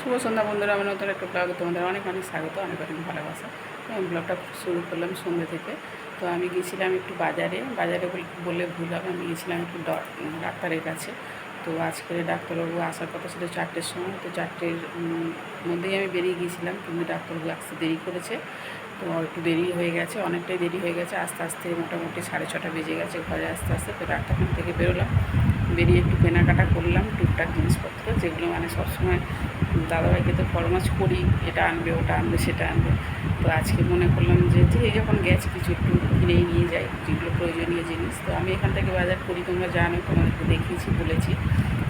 শুভ সন্ধ্যা বন্ধুরা, আমার নতুন একটা ব্লগে তোমাদের অনেক অনেক স্বাগত, অনেক অনেক ভালোবাসা। তো আমি ব্লগটা শুরু করলাম সন্ধ্যে থেকে। তো আমি গিয়েছিলাম একটু বাজারে বলে ভুল হবে, আমি গিয়েছিলাম একটু ডাক্তারের কাছে। তো আজকের ডাক্তারবাবু আসার কথা ছিল 4টের সময়, তো 4টের মধ্যেই আমি বেরিয়ে গিয়েছিলাম, কিন্তু ডাক্তারবাবু আসতে দেরি করেছে। তো একটু দেরি হয়ে গেছে, অনেকটাই দেরি হয়ে গেছে, আস্তে আস্তে মোটামুটি 6:30 বেজে গেছে ঘরে আসতে আসতে। তো ডাক্তারখানা থেকে বেরোলাম, বেরিয়ে একটু কেনাকাটা করলাম টুকটাক জিনিসপত্র, যেগুলো মানে সবসময় দাদাভাইকে তো ফরমাস করি, এটা আনবে ওটা আনবে সেটা আনবে। তো আজকে মনে করলাম যে যখন গেছে কিছু একটু কিনেই নিয়ে যাই, যেগুলো প্রয়োজনীয় জিনিস। তো আমি এখান থেকে বাজার করি, তোমরা জানো, তোমাদেরকে দেখিয়েছি বলেছি,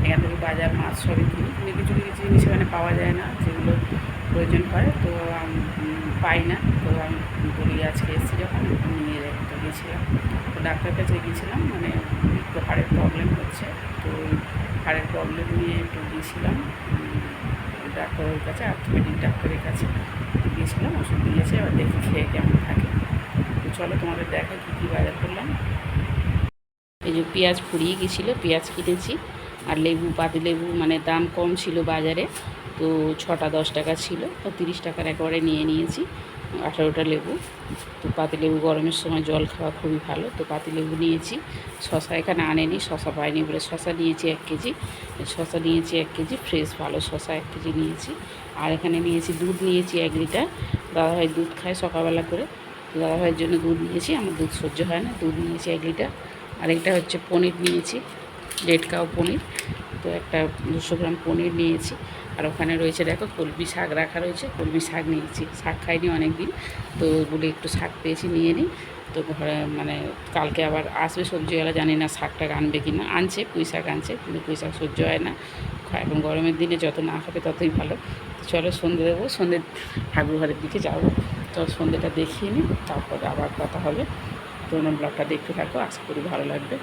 এখান থেকে বাজার মাছ সবই কিনি, কিন্তু কিছু কিছু জিনিস এখানে পাওয়া যায় না, যেগুলো প্রয়োজন হয়। তো পাই না, তো আমি বলি আজকে এসেছি যখন নিয়ে যাই। তো গিয়েছিলাম, তো ডাক্তার কাছে গিয়েছিলাম, মানে একটু হাড়ের প্রবলেম হচ্ছে। তো হাড়ের প্রবলেম নিয়ে একটু গিয়েছিলাম ডাক্তারের কাছে, অর্থোপেডিক ডাক্তারের কাছে গিয়েছিলাম, ওষুধ দিয়েছে, এবার দেখি খেয়ে কেমন থাকে। তো চলো তোমাদের দেখাই কী কী বাজার করলাম। এই যে পেঁয়াজ ফুরিয়ে গেছিলো, পেঁয়াজ কিনেছি। আর লেবু, পাতিলেবু মানে দাম কম ছিল বাজারে, তো 6টা 10 টাকা ছিল, তো 30 টাকার একেবারে নিয়ে নিয়েছি 18টা লেবু। তো পাতিলেবু গরমের সময় জল খাওয়া খুবই ভালো, তো পাতিলেবু নিয়েছি। শশা এখানে আনেনি, শশা পাইনি বলে শশা নিয়েছি 1 কেজি। শশা নিয়েছি 1 কেজি, ফ্রেশ ভালো শশা 1 কেজি নিয়েছি। আর এখানে নিয়েছি দুধ, নিয়েছি 1 লিটার। দাদাভাই দুধ খায় সকালবেলা করে, তো দাদাভাইয়ের জন্য দুধ নিয়েছি, আমার দুধ সহ্য হয় না, দুধ নিয়েছি 1 লিটার। আর এটা হচ্ছে পনির নিয়েছি, রেড কাউ পনির, তো একটা 200 গ্রাম পনির নিয়েছি। আর ওখানে রয়েছে দেখো কলমি শাক রাখা রয়েছে, কলমি শাক নিয়েছি, শাক খাইনি অনেক দিন, তো বলে একটু শাক পেয়েছি নিয়ে নিই। তো ঘরে মানে কালকে আবার আসবে সবজিওয়ালা, জানি না শাকটা আনবে কি না, আনছে পুঁই শাক আনছে, কিন্তু পুঁই শাক সহ্য হয় না, এখন গরমের দিনে যত না খাবে ততই ভালো। তো চলো সন্ধ্যে দেবো, সন্ধ্যে ঠাকুর ঘরের দিকে যাবো, তো সন্ধ্যেটা দেখিয়ে নিই, তারপরে আবার কথা হবে। তোমরা ব্লগটা দেখতে থাকো, আশা করি ভালো লাগবে।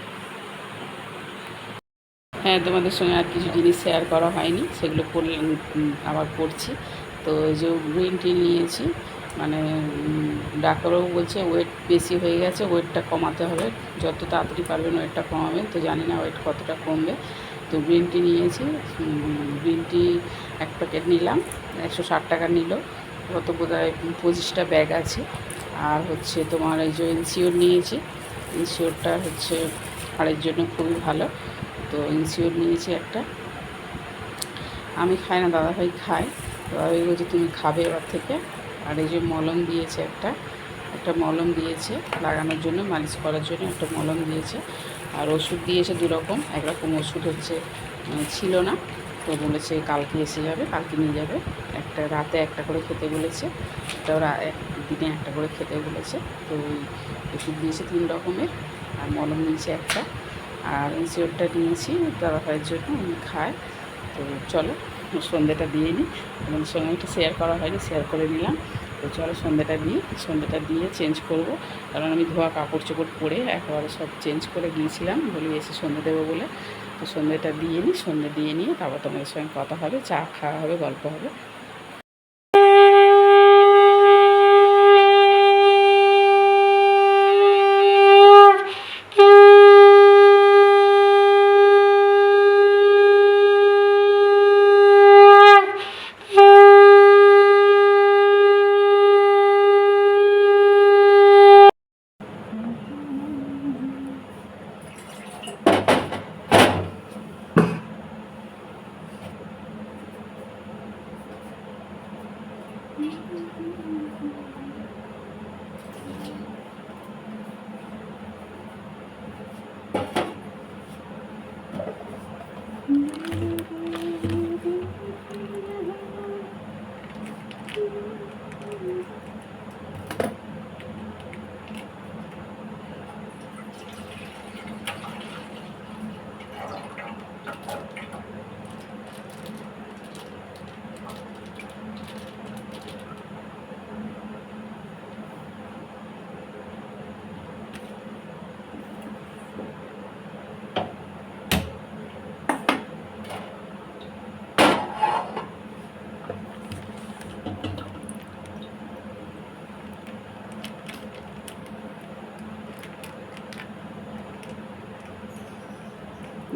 হ্যাঁ, তোমাদের সঙ্গে আর কিছু জিনিস শেয়ার করা হয়নি, সেগুলো করলাম, আবার করছি। তো এই যে গ্রিন টি নিয়েছি, মানে ডাক্তারবাবু বলছে ওয়েট বেশি হয়ে গেছে, ওয়েটটা কমাতে হবে, যত তাড়াতাড়ি পারবেন ওয়েটটা কমাবেন। তো জানি না ওয়েট কতটা কমবে। তো গ্রিন টি নিয়েছি, গ্রিন টি 1 প্যাকেট নিলাম, 160 টাকা নিল, কত বোধহয় 25টা ব্যাগ আছে। আর হচ্ছে তোমার এই যে ইনসিওর নিয়েছি, ইনসিওরটা হচ্ছে হাড়ের জন্য খুবই ভালো, তো ইনসিওর নিয়েছি একটা। আমি খাই না, দাদাভাই খায়, দাদাভাই বলছে তুমি খাবে এবার থেকে। আর এই যে মলম দিয়েছে, একটা মলম দিয়েছে লাগানোর জন্য, মালিশ করার জন্য একটা মলম দিয়েছে। আর ওষুধ দিয়েছে 2 রকম, একরকম ওষুধ হচ্ছে ছিল না, তো বলেছে কালকে এসে যাবে, কালকে নিয়ে যাবে। একটা রাতে একটা করে খেতে বলেছে, একটা ওরা দিনে একটা করে খেতে বলেছে। তো ওই ওষুধ দিয়েছে 3 রকমের, আর মলম নিয়েছে একটা। আর ইনসিওরটা নিয়েছি দাদাভাইয়ের জন্য, উনি খায়। তো চলো সন্ধ্যেটা দিয়ে নিই, তোমাদের সঙ্গে একটু শেয়ার করা হয়নি, শেয়ার করে নিলাম। তো চলো সন্ধ্যেটা দিয়ে চেঞ্জ করব, কারণ আমি ধোয়া কাপড় চোপড় পরে একেবারে সব চেঞ্জ করে গিয়েছিলাম, বলি এসে সন্ধ্যে দেবো বলে। তো সন্ধ্যেটা দিয়ে নিই, সন্ধ্যে দিয়ে নিয়ে তারপর তোমাদের সঙ্গে কথা হবে, চা খাওয়া হবে, গল্প হবে।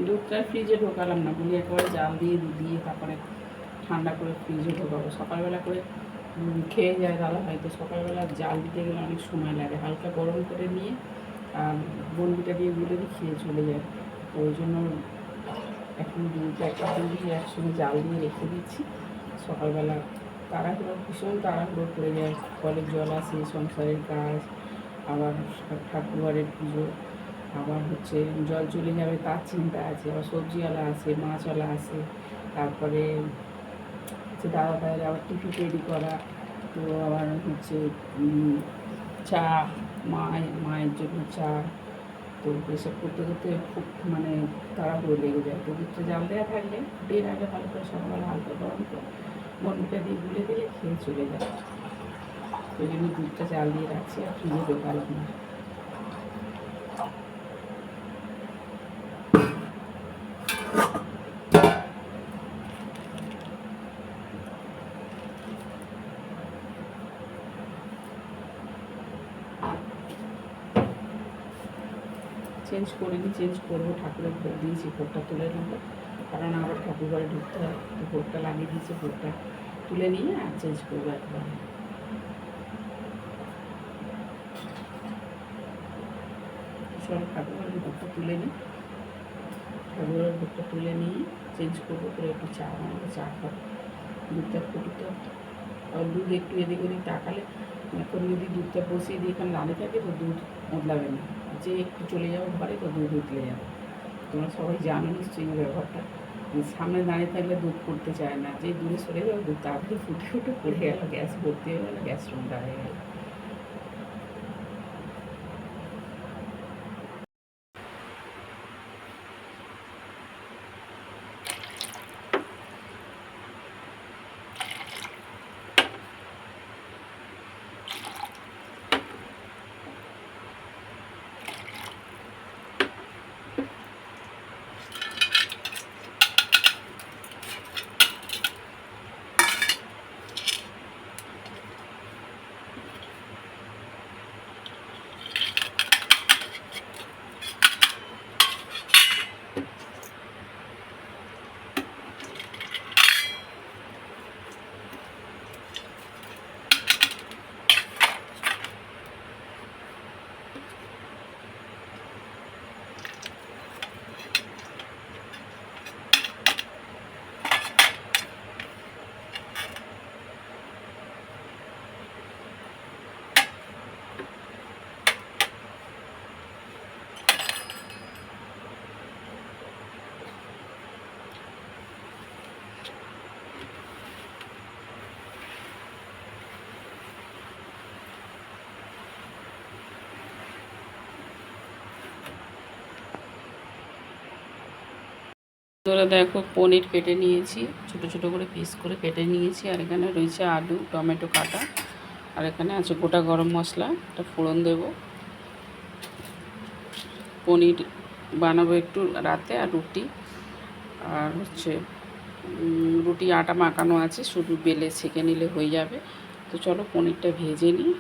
দুধটা ফ্রিজে ঢোকালাম না, বলি একেবারে জাল দিয়ে দিয়ে তারপরে ঠান্ডা করে ফ্রিজে ঢোকাবো। সকালবেলা করে খেয়ে যায় দাদা, হয়তো সকালবেলা জাল দিতে গেলে অনেক সময় লাগে, হালকা গরম করে নিয়ে আর বন্ডিটা দিয়ে গুলে দিয়ে খেয়ে চলে যায়। তো ওই জন্য এখন 2-4টা বন্ডি একসঙ্গে জাল দিয়ে রেখে দিচ্ছি। সকালবেলা তাড়াহুড়ো, ভীষণ তাড়াহুড়ো পড়ে যায়, কলের জল আসে, সংসারের কাজ, আবার ঠাকুরঘরের পুজো, আবার হচ্ছে জল চলে যাবে তার চিন্তা আছে, আবার সবজিওয়ালা আসে, মাছওয়ালা আসে, তারপরে হচ্ছে দাদা ভাইয়ের আবার টিফিন রেডি করা, তো আবার হচ্ছে চা, মায়ের জন্য চা, তো এসব করতে করতে খুব মানে তাড়াহুড়ো লেগে যায়। তো দুধটা জাল দেওয়া থাকলে ফুটিয়ে রাখলে ভালো করে সকালবেলা হালকা গরম করে বন্ডিটা দিয়ে গুলে দিলে খেয়ে চলে যায়। ওই জন্য দুধটা জাল দিয়ে রাখছি আর ফ্রিজে ঢোকালাম না। চেঞ্জ করিনি, চেঞ্জ করবো, ঠাকুরের ভোগ দিয়েছি, ভোগটা তুলে নেবো, কারণ আবার ঠাকুর ঘরে ঢুকতে হয়, তো ভোগটা লাগিয়ে দিয়েছি, ভোগটা তুলে নিয়ে আর চেঞ্জ করবো একবার। সব ঠাকুর ঘরের ভোগটা তুলে নিই, ঠাকুর ঘরের ভোগটা তুলে নিয়ে চেঞ্জ করবো, করে একটু চা বানাবো, চা খাবো। দুধটা ফুটতে, আর দুধ একটু এদিক ওদিক তাকালে, এখন যদি দুধটা বসিয়ে দিয়ে এখানে দাঁড়িয়ে থাকে তো দুধ বদলাবে না, যে একটু চলে যাবো ঘরে তো দুধ উতলে যাবে। তোমরা সবাই জানো নিশ্চয়ই এই ব্যাপারটা, সামনে দাঁড়িয়ে থাকলে দুধ ফুটতে চায় না, যে দূরে সরে যাবে দুধ তাড়াতাড়ি ফুটে ফুটে পড়ে গেল, গ্যাস ভর্তি হয়ে গেলো, গ্যাস রুম দাঁড়িয়ে গেল। তোরা দেখো, পনির কেটে নিয়েছি, ছোট ছোট করে পিস করে কেটে নিয়েছি, আর এখানে রয়েছে আলু, টমেটো কাটা, আর এখানে আছে গোটা গরম মশলা, এটা ফোড়ন দেব। পনির বানাবো একটু রাতে, আর রুটি, আর হচ্ছে রুটি আটা মাখানো আছে, শুধু বেলে ছেঁকে নিলে হয়ে যাবে। তো চলো পনিরটা ভেজে নিই।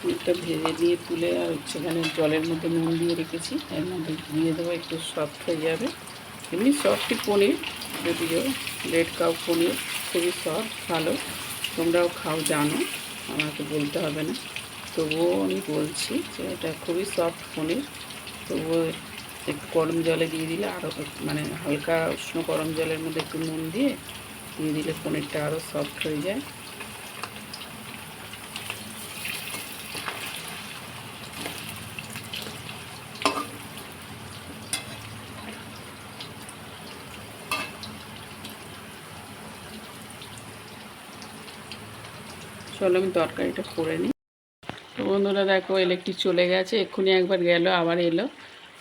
পনিরটা ভেজে দিয়ে তুলে, আর সেখানে জলের মধ্যে নুন দিয়ে রেখেছি, এর মধ্যে দিয়ে দেবো, একটু সফট হয়ে যাবে। এমনি সফটই পনির, যদিও রেড কাউ পনির খুবই সফট, ভালো, তোমরাও খাও জানো, আমাকে বলতে হবে না, তবুও আমি বলছি যে এটা খুবই সফট পনির। তবুও একটু গরম জলে দিয়ে দিলে আরও, মানে হালকা উষ্ণ গরম জলের মধ্যে একটু নুন দিয়ে দিলে পনিরটা আরও সফট হয়ে যায়। চলো আমি তরকারিটা করে নিই। তো বন্ধুরা দেখো ইলেকট্রিক চলে গেছে, এক্ষুনি একবার গেল আবার এলো,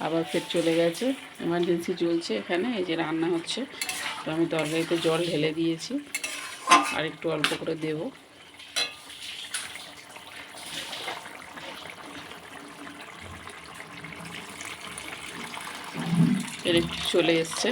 আবার ফের চলে গেছে। এমার্জেন্সি চলছে এখানে, এই যে রান্না হচ্ছে। তো আমি তরকারিতে জল ঢেলে দিয়েছি, আর একটু অল্প করে দেব। ইলেকট্রিক চলে এসছে।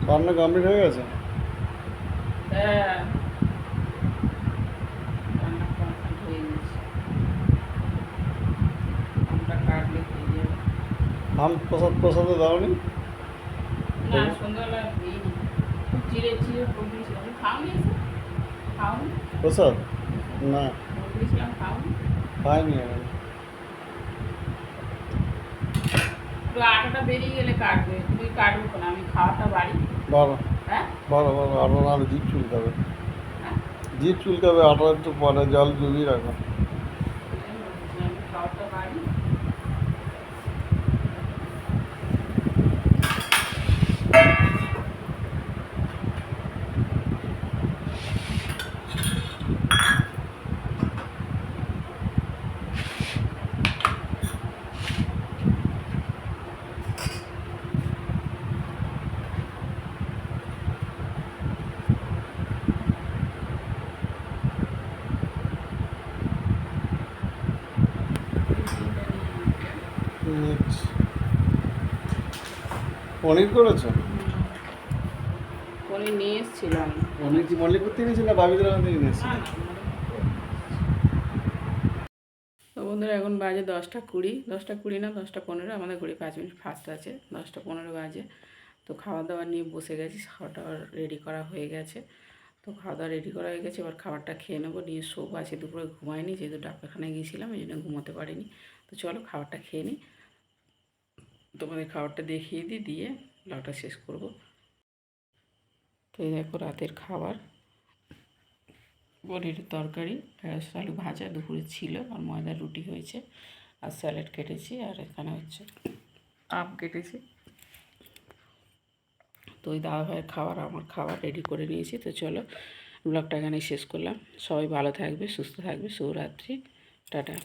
রান্না কমপ্লিট হয়ে গেছে? হ্যাঁ, রান্না কমপ্লিট হয়ে গেছে। আমটা কাটলে খেয়ে যাবে। আম প্রসাদে দাওনি? না, সন্ধ্যাবেলা দিইনি, চিড়ে চিড়ে বলছিলাম, খাওনি এসে? খাওনি? প্রসাদ? না, বলছিলাম খাওনি। পাইনি এখন। একটু আটাটা বেরিয়ে গেলে কাটবে, তুমি কাটবো না, আমি খাওয়াটা বাড়ি। বলো হ্যাঁ বলো বলো, আটা নাহলে জিভ চুলকাবে। হ্যাঁ, জিভ চুলকাবে, আটা একটু পরে জল ডুবিয়ে রাখো। আমি খাওয়াটা বাড়ি। নিচ্ছি। পনির করেছো? পনির নিয়ে এসেছিলাম। পনির কি মল্লিকপুর থেকে নিয়েছি না বাবিদের ওখান থেকে নিয়েছি? না না, তো বন্ধুরা এখন বাজে 10টা 20, 10টা 20 না 10টা 15, আমাদের ঘড়ি 5 মিনিট ফাস্ট আছে, 10টা 15 বাজে। তো খাওয়া দাওয়া নিয়ে বসে গেছি, খাওয়াটা রেডি করা হয়ে গেছে। তো খাওয়া দাওয়া রেডি করা হয়ে গেছে, এবার খাবারটা খেয়ে নেবো, নিয়ে শোবো। আছে দুপুরে ঘুমাইনি, যেহেতু ডাক্তারখানায় গিয়েছিলাম এই জন্য ঘুমোতে পারিনি। তো চলো খাবারটা খেয়ে নিই, তোমাদের খাবারটা দেখিয়ে দিই, দিয়ে ব্লগটা শেষ করব। তো এই দেখো রাতের খাবার, পনিরের তরকারি, ঢেঁড়স আলু ভাজা দুপুরে ছিল, আর ময়দার রুটি হয়েছে, আর স্যালাড কেটেছি, আর এখানে হচ্ছে আম কেটেছি। তো ওই দাদা ভাইয়ের খাবার আমার খাবার রেডি করে নিয়েছি। তো চলো ব্লগটা এখানে শেষ করলাম। সবাই ভালো থাকবে, সুস্থ থাকবে, শুভরাত্রি, টাটা।